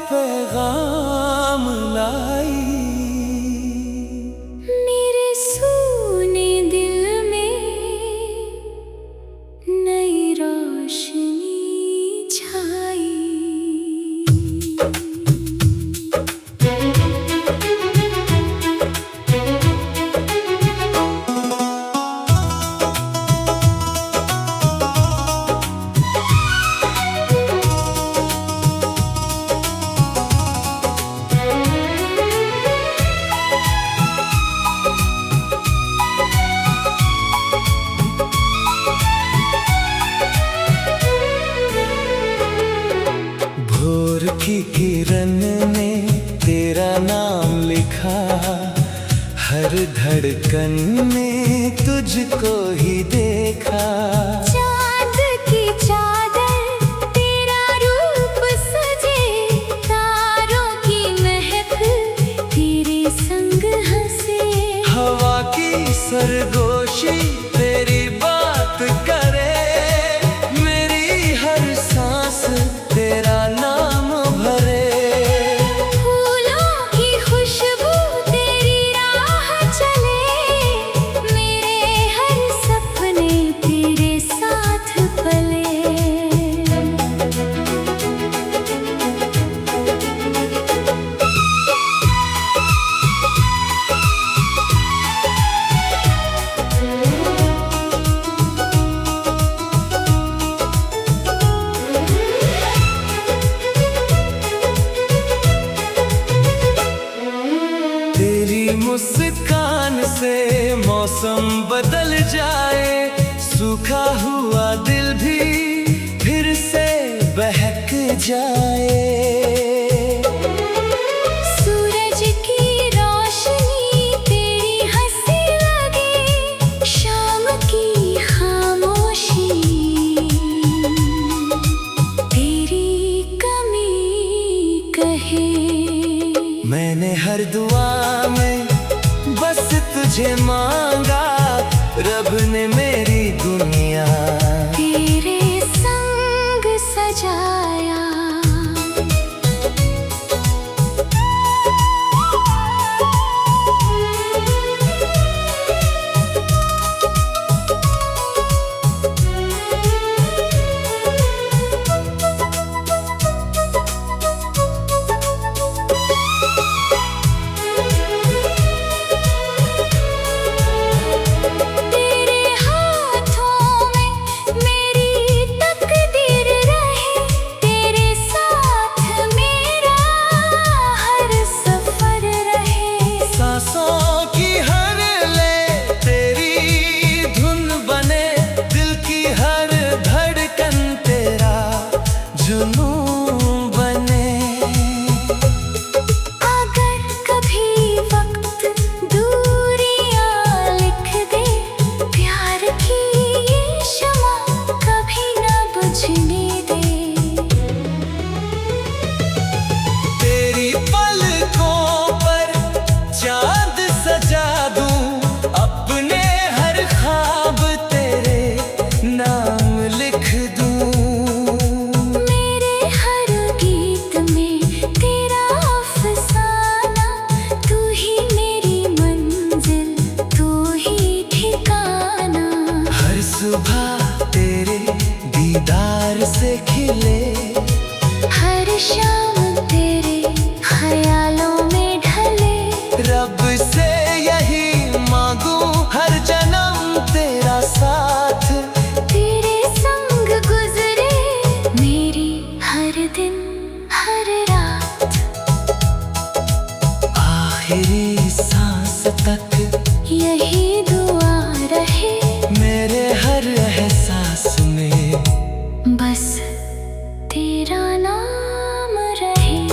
पैगाम लाई। मेरे सूने दिल में नई रोशनी छाई। भोर की किरण ने तेरा नाम लिखा, हर धड़कन में तुझको ही देखा। चाँद की चादर तेरा रूप सजे, तारों की महक तेरे संग हंसे। हवा की सरगोशी तेरी बात करे, मेरी हर सांस तेरा नाम भरे। फूलों की खुशबू तेरी राह चले, मेरे हर सपने तेरे साथ पले। तेरी मुस्कान से मौसम बदल जाए, सूखा हुआ दिल भी फिर से बहक जाए। सूरज की रोशनी तेरी हंसी लगे, शाम की खामोशी तेरी कमी कहे। मैंने हर दुआ में बस तुझे मांगा, रब ने मेरी दुनिया तेरे संग सजाया। तेरे हाथों में मेरी तकदीर रहे, तेरे साथ मेरा हर सफर रहे। सांसों की हर ले तेरी धुन बने, दिल की हर धड़कन तेरा जुनून बने। अगर कभी वक्त दूरियां लिख दे, प्यार की ये शमा कभी न बुझने दे। तेरी पलकों पर चांद सजा दूं, अपने हर ख्वाब तेरे नाम लिख दूं। मेरे हर गीत में तेरा अफसाना, तू ही मेरी मंजिल, तू ही ठिकाना। हर सुबह तेरे दीदार से खिले, हर शाम तेरे ख्यालों में ढले। रब से यही मांगू हर जन्म तेरा साथ। तेरे संग गुजरे मेरी हर दिन हर रात। आखिरी सांस तक यही दुआ रहे, मेरे हर एहसास में बस तेरा नाम रहे।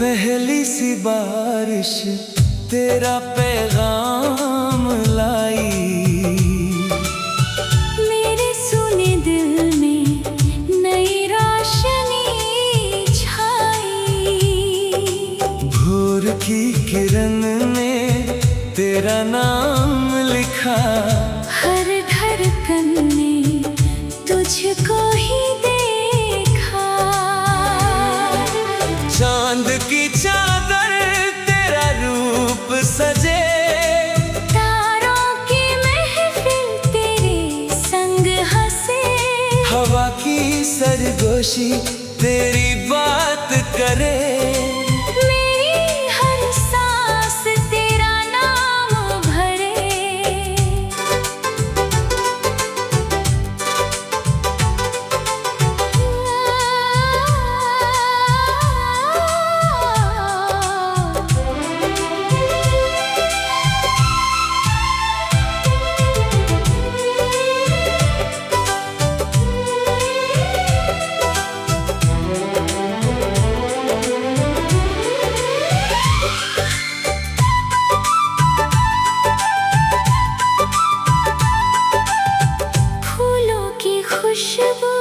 पहली सी बारिश तेरा पैगाम लाई, मेरे सुने दिल में नई रोशनी छाई। भोर की किरण ने तेरा नाम लिखा, हर धड़कन ने तुझको ही देखा। चांद की चादर तेरा रूप सजे, तारों की महफिल तेरे संग हंसे। हवा की सरगोशी तेरी बात करे। मेरी हर सांस तेरा नाम भरे। खुशबू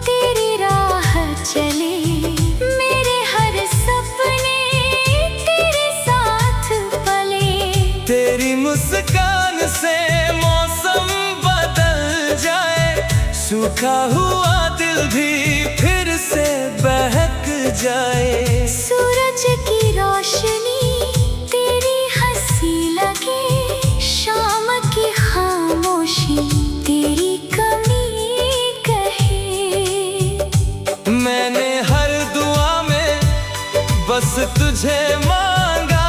तेरी राह चले, मेरे हर सपने तेरे साथ पले। तेरी मुस्कान से मौसम बदल जाए, सूखा हुआ दिल भी फिर से बहक जाए। सूरज की रोशनी तेरी हंसी लगे, शाम की खामोशी तेरी कमी मैंने हर दुआ में बस तुझे मांगा,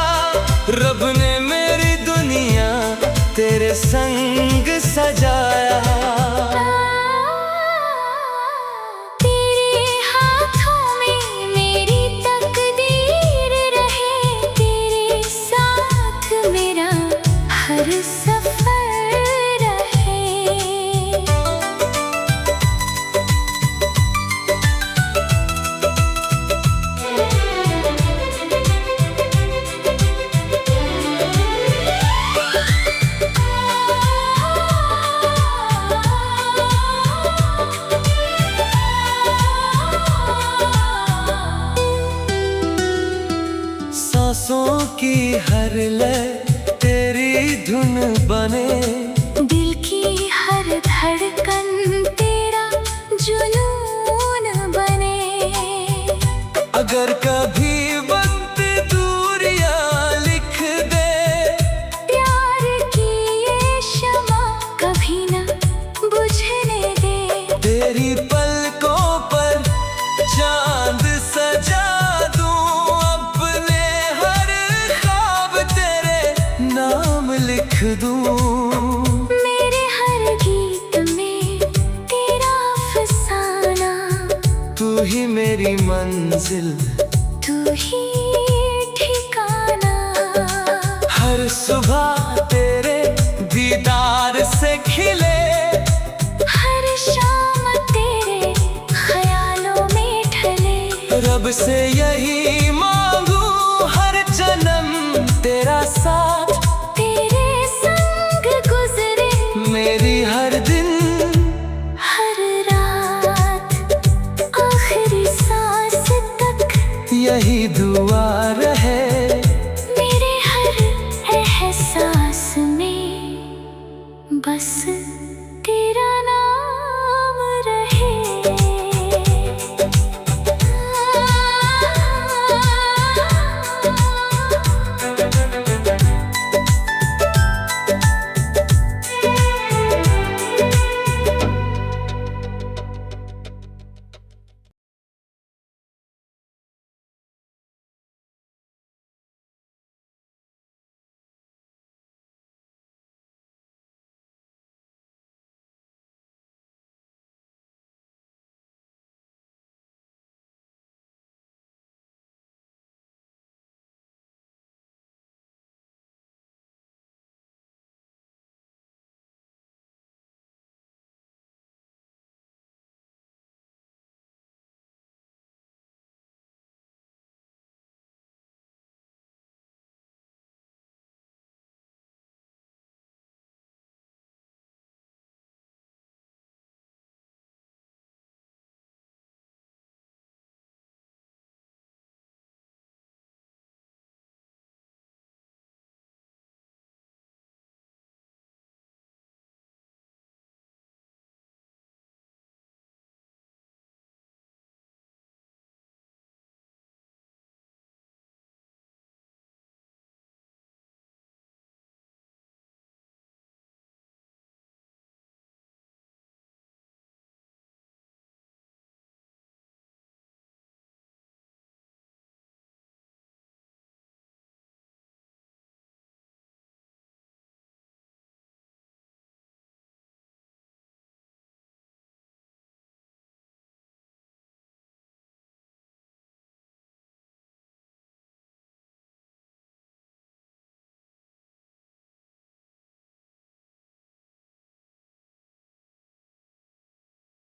रब ने मेरी दुनिया तेरे संग सजाया। तेरे हाथों में मेरी तकदीर रहे, तेरे साथ मेरा हर सफर रहे। सांसों की हर लय तेरी धुन बने, दिल की हर धड़कन तेरा जुनून बने। अगर कभी वक्त दूरियां लिख दे, प्यार की ये शमा कभी न बुझने दे। तेरी पलकों पर चांद सजा दूं, अपने हर ख्वाब तेरे नाम लिख दूं। मेरे हर गीत में तेरा अफसाना, तू ही मेरी मंजिल, तू ही ठिकाना। हर सुबह तेरे दीदार से खिले, हर शाम तेरे ख्यालों में ढले। रब से यही मांगू हर जन्म तेरा साथ, तेरे संग गुजरे मेरी हर दिन हर रात, आखिरी सांस तक यही दुआ रहे। मेरे हर एहसास में बस